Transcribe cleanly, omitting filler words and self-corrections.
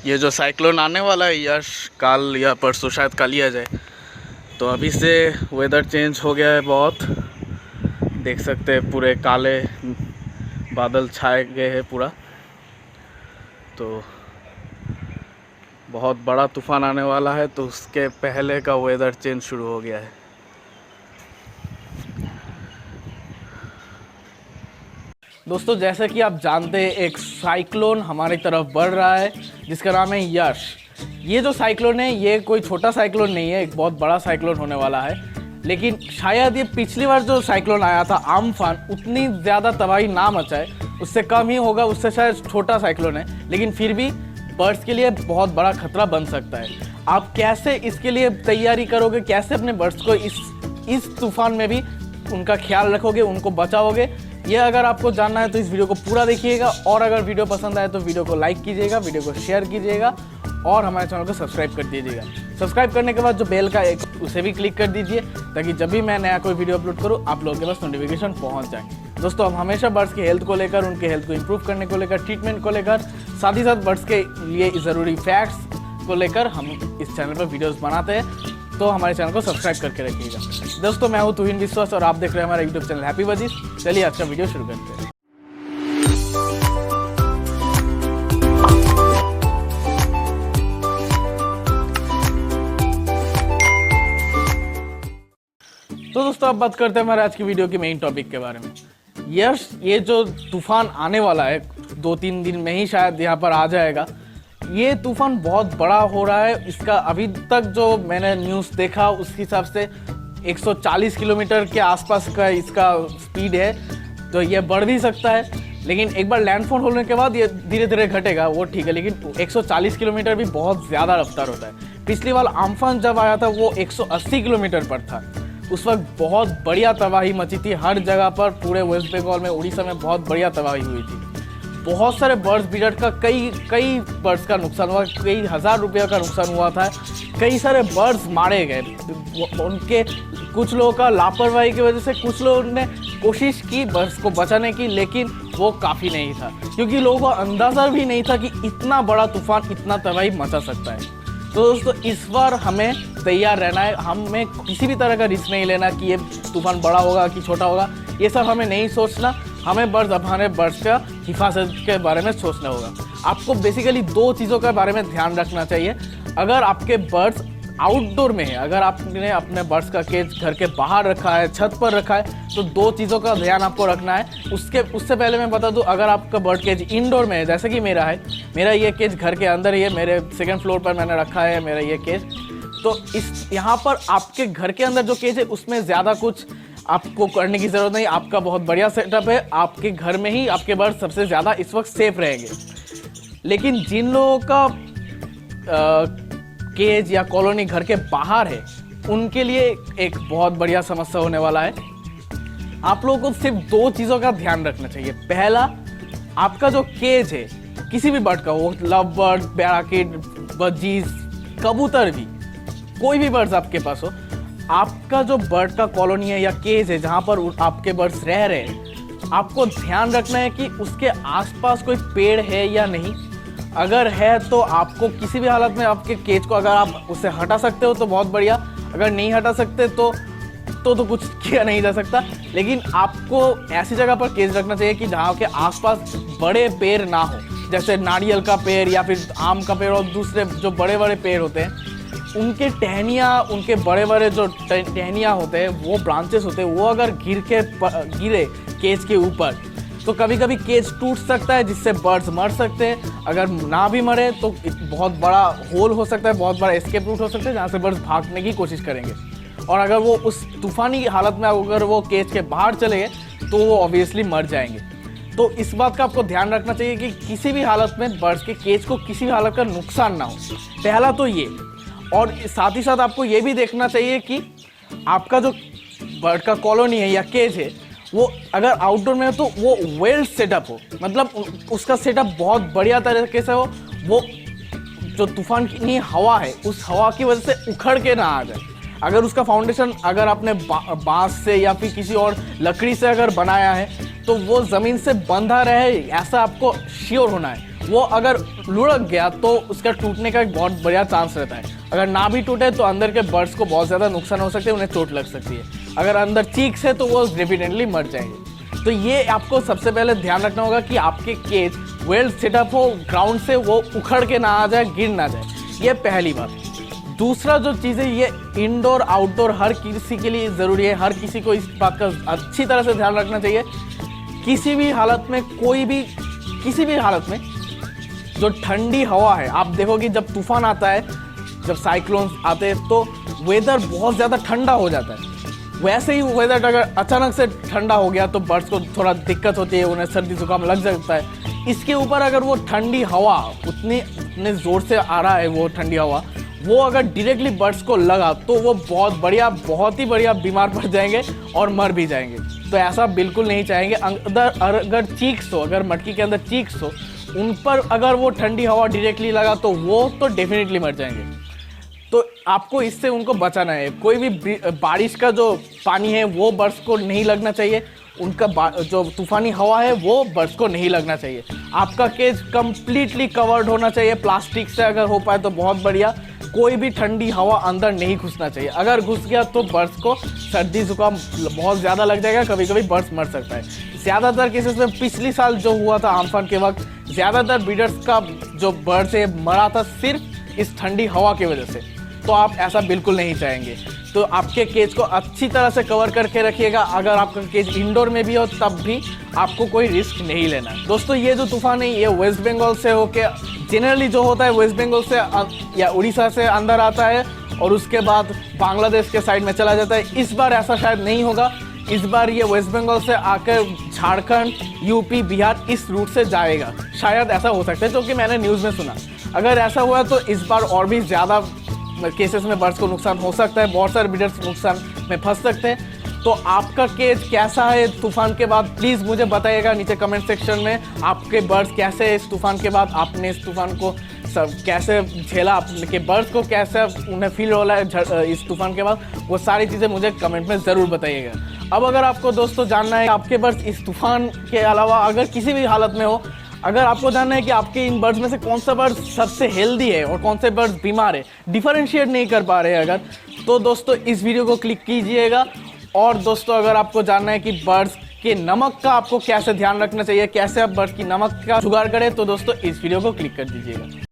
ये जो साइक्लोन आने वाला है यश काल या परसों शायद कल ही आ जाए। तो अभी से वेदर चेंज हो गया है बहुत, देख सकते हैं पूरे काले बादल छाए गए हैं पूरा। तो बहुत बड़ा तूफ़ान आने वाला है, तो उसके पहले का वेदर चेंज शुरू हो गया है। दोस्तों जैसे कि आप जानते हैं एक साइक्लोन हमारी तरफ बढ़ रहा है जिसका नाम है यश। ये जो साइक्लोन है ये कोई छोटा साइक्लोन नहीं है, एक बहुत बड़ा साइक्लोन होने वाला है। लेकिन शायद ये पिछली बार जो साइक्लोन आया था आम्फान उतनी ज़्यादा तबाही ना मचाए, उससे कम ही होगा, उससे शायद छोटा साइक्लोन है। लेकिन फिर भी बर्ड्स के लिए बहुत बड़ा खतरा बन सकता है। आप कैसे इसके लिए तैयारी करोगे, कैसे अपने बर्ड्स को इस तूफान में भी उनका ख्याल रखोगे, उनको बचाओगे, ये अगर आपको जानना है तो इस वीडियो को पूरा देखिएगा। और अगर वीडियो पसंद आए तो वीडियो को लाइक कीजिएगा, वीडियो को शेयर कीजिएगा और हमारे चैनल को सब्सक्राइब कर दीजिएगा। सब्सक्राइब करने के बाद जो बेल का एक उसे भी क्लिक कर दीजिए ताकि जब भी मैं नया कोई वीडियो अपलोड करूँ आप लोगों के पास नोटिफिकेशन पहुँच जाए। दोस्तों हम हमेशा बर्ड्स की हेल्थ को लेकर, उनके हेल्थ को इम्प्रूव करने को लेकर, ट्रीटमेंट को लेकर, साथ ही साथ बर्ड्स के लिए ज़रूरी फैक्ट्स को लेकर हम इस चैनल पर वीडियोज़ बनाते हैं। तो हमारे चैनल को सब्सक्राइब करके रखिएगा। दोस्तों मैं हूँ तुहिन विश्वास और आप देख रहे हैं हमारा यूट्यूब चैनल हैप्पी बजीज। चलिए आज का वीडियो शुरू करते हैं। तो दोस्तों अब बात करते हैं हमारे आज की वीडियो के मेन टॉपिक के बारे में। यश ये जो तूफान आने वाला है 2-3 दिन में ही शायद यहाँ पर आ जाएगा। ये तूफान बहुत बड़ा हो रहा है। इसका अभी तक जो मैंने न्यूज़ देखा उस हिसाब से 140 किलोमीटर के आसपास का इसका स्पीड है, तो ये बढ़ भी सकता है। लेकिन एक बार लैंडफॉल होने के बाद ये धीरे धीरे घटेगा, वो ठीक है। लेकिन 140 किलोमीटर भी बहुत ज़्यादा रफ्तार होता है। पिछली बार आम्फान जब आया था वो 180 किलोमीटर पर था। उस वक्त बहुत बढ़िया तबाही मची थी हर जगह पर, पूरे वेस्ट बंगाल में, उड़ीसा में बहुत बढ़िया तबाही हुई थी। बहुत सारे बर्ड्स ब्रीडर का कई बर्ड्स का नुकसान हुआ, कई हज़ार रुपये का नुकसान हुआ था। कई सारे बर्ड्स मारे गए, उनके कुछ लोगों का लापरवाही की वजह से कुछ लोगों ने कोशिश की बर्ड्स को बचाने की, लेकिन वो काफ़ी नहीं था क्योंकि लोगों को अंदाज़ा भी नहीं था कि इतना बड़ा तूफान इतना तबाही मचा सकता है। तो दोस्तों इस बार हमें तैयार रहना है। हमें किसी भी तरह का रिस्क नहीं लेना कि ये तूफान बड़ा होगा कि छोटा होगा, ये सब हमें नहीं सोचना। हमें हमारे बर्ड्स का हिफाजत के बारे में सोचना होगा। आपको बेसिकली 2 चीज़ों के बारे में ध्यान रखना चाहिए। अगर आपके बर्ड्स आउटडोर में है, अगर आपने अपने बर्ड्स का केज घर के बाहर रखा है, छत पर रखा है, तो 2 चीज़ों का ध्यान आपको रखना है। उससे पहले मैं बता दूं, अगर आपका बर्ड केज इंडोर में है जैसे कि मेरा है, मेरा ये केज घर के अंदर ही है, मेरे 2nd फ्लोर पर मैंने रखा है मेरा ये केज। तो यहाँ पर आपके घर के अंदर जो केज है उसमें ज़्यादा कुछ आपको करने की ज़रूरत नहीं। आपका बहुत बढ़िया सेटअप है, आपके घर में ही आपके बर्ड सबसे ज़्यादा इस वक्त सेफ रहेंगे। लेकिन जिन लोगों का केज या कॉलोनी घर के बाहर है उनके लिए एक बहुत बढ़िया समस्या होने वाला है। आप लोगों को सिर्फ 2 चीज़ों का ध्यान रखना चाहिए। पहला, आपका जो केज है किसी भी बर्ड का, वो लव बर्ड, पैराकिट, बजीज, कबूतर भी, कोई भी बर्ड्स आपके पास हो, आपका जो बर्ड का कॉलोनी है या केज है जहाँ पर आपके बर्ड्स रह रहे हैं, आपको ध्यान रखना है कि उसके आसपास कोई पेड़ है या नहीं। अगर है तो आपको किसी भी हालत में आपके केज को अगर आप उसे हटा सकते हो तो बहुत बढ़िया, अगर नहीं हटा सकते तो कुछ किया नहीं जा सकता। लेकिन आपको ऐसी जगह पर केज रखना चाहिए कि जहाँ के आसपास बड़े पेड़ ना हो, जैसे नारियल का पेड़ या फिर आम का पेड़ और दूसरे जो बड़े बड़े पेड़ होते हैं उनके टहनियाँ, उनके बड़े बड़े जो टहनियाँ होते हैं, वो ब्रांचेस होते हैं, वो अगर गिरे केज के ऊपर तो कभी कभी केज टूट सकता है जिससे बर्ड्स मर सकते हैं। अगर ना भी मरे तो बहुत बड़ा होल हो सकता है, बहुत बड़ा एस्केप रूट हो सकता है जहाँ से बर्ड्स भागने की कोशिश करेंगे। और अगर वो उस तूफानी हालत में अगर वो केज के बाहर चले गए तो वो ऑब्वियसली मर जाएंगे। तो इस बात का आपको ध्यान रखना चाहिए कि किसी भी हालत में बर्ड्स के केज को किसी भी हालत का नुकसान ना हो। पहला तो ये, और साथ ही साथ आपको ये भी देखना चाहिए कि आपका जो बर्ड का कॉलोनी है या केज है वो अगर आउटडोर में हो तो वो वेल सेटअप हो, मतलब उसका सेटअप बहुत बढ़िया तरीके से हो। वो जो तूफान की हवा है उस हवा की वजह से उखड़ के ना आ जाए। अगर उसका फाउंडेशन अगर आपने बांस से या फिर किसी और लकड़ी से अगर बनाया है तो वो ज़मीन से बंधा रहे, ऐसा आपको श्योर होना है। वो अगर लुढ़क गया तो उसका टूटने का एक बहुत बढ़िया चांस रहता है। अगर ना भी टूटे तो अंदर के बर्ड्स को बहुत ज़्यादा नुकसान हो सकते हैं, उन्हें चोट लग सकती है। अगर अंदर चीक्स है तो वो डेफिनेटली मर जाएंगे। तो ये आपको सबसे पहले ध्यान रखना होगा कि आपके केज वेल सेटअप हो, ग्राउंड से वो उखड़ के ना आ जाए, गिर ना जाए, ये पहली बात। दूसरा जो चीज़ है, ये इंडोर आउटडोर हर किसी के लिए ज़रूरी है। हर किसी को इस बात का अच्छी तरह से ध्यान रखना चाहिए। किसी भी हालत में, किसी भी हालत में जो ठंडी हवा है, आप देखोगे जब तूफान आता है, जब साइक्लोन्स आते हैं तो वेदर बहुत ज़्यादा ठंडा हो जाता है। वैसे ही वेदर अगर अचानक से ठंडा हो गया तो बर्ड्स को थोड़ा दिक्कत होती है, उन्हें सर्दी जुकाम लग सकता है। इसके ऊपर अगर वो ठंडी हवा उतने ज़ोर से आ रहा है, वो ठंडी हवा वो अगर डायरेक्टली बर्ड्स को लगा तो वो बहुत ही बढ़िया बीमार पड़ जाएंगे और मर भी जाएंगे। तो ऐसा बिल्कुल नहीं चाहेंगे। अगर चीक्स हो, अगर मटकी के अंदर चीक्स हो, उन पर अगर वो ठंडी हवा डायरेक्टली लगा तो वो तो डेफिनेटली मर जाएंगे। तो आपको इससे उनको बचाना है। कोई भी बारिश का जो पानी है वो बर्ड्स को नहीं लगना चाहिए। उनका जो तूफानी हवा है वो बर्ड्स को नहीं लगना चाहिए। आपका केज कंप्लीटली कवर्ड होना चाहिए प्लास्टिक से, अगर हो पाए तो बहुत बढ़िया। कोई भी ठंडी हवा अंदर नहीं घुसना चाहिए। अगर घुस गया तो बर्ड्स को सर्दी जुकाम बहुत ज़्यादा लग जाएगा, कभी कभी बर्ड्स मर सकता है। ज़्यादातर केसेस में पिछली साल जो हुआ था आम्फान के वक्त, ज़्यादातर ब्रीडर्स का जो बर्ड्स है मरा था सिर्फ इस ठंडी हवा की वजह से। तो आप ऐसा बिल्कुल नहीं चाहेंगे। तो आपके केज को अच्छी तरह से कवर करके रखिएगा। अगर आपका केज इंडोर में भी हो तब भी आपको कोई रिस्क नहीं लेना है। दोस्तों, ये जो तूफान है ये वेस्ट बंगाल से होके, जनरली जो होता है वेस्ट बंगाल से या उड़ीसा से अंदर आता है और उसके बाद बांग्लादेश के साइड में चला जाता है। इस बार ऐसा शायद नहीं होगा। इस बार ये वेस्ट बंगाल से आकर झारखंड, यूपी, बिहार इस रूट से जाएगा। शायद ऐसा हो सकता है, जो कि मैंने न्यूज़ में सुना। अगर ऐसा हुआ तो इस बार और भी ज़्यादा केसेस में बर्ड्स को नुकसान हो सकता है। बहुत सारे ब्रीडर्स नुकसान में फंस सकते हैं। तो आपका केज कैसा है तूफान के बाद, प्लीज़ मुझे बताइएगा नीचे कमेंट सेक्शन में। आपके बर्ड्स कैसे है इस तूफान के बाद, आपने इस तूफान को सब कैसे झेला, आपके बर्ड्स को कैसे उन्हें फील हो रहा है इस तूफान के बाद, वो सारी चीज़ें मुझे कमेंट में ज़रूर बताइएगा। अब अगर आपको दोस्तों जानना है आपके बर्ड्स इस तूफान के अलावा अगर किसी भी हालत में हो, अगर आपको जानना है कि आपके इन बर्ड्स में से कौन सा बर्ड सबसे हेल्दी है और कौन से बर्ड्स बीमार है, डिफरेंशिएट नहीं कर पा रहे हैं अगर, तो दोस्तों इस वीडियो को क्लिक कीजिएगा। और दोस्तों, अगर आपको जानना है कि बर्ड्स के नमक का आपको कैसे ध्यान रखना चाहिए, कैसे आप बर्ड्स की नमक का जुगाड़ करें, तो दोस्तों इस वीडियो को क्लिक कर दीजिएगा।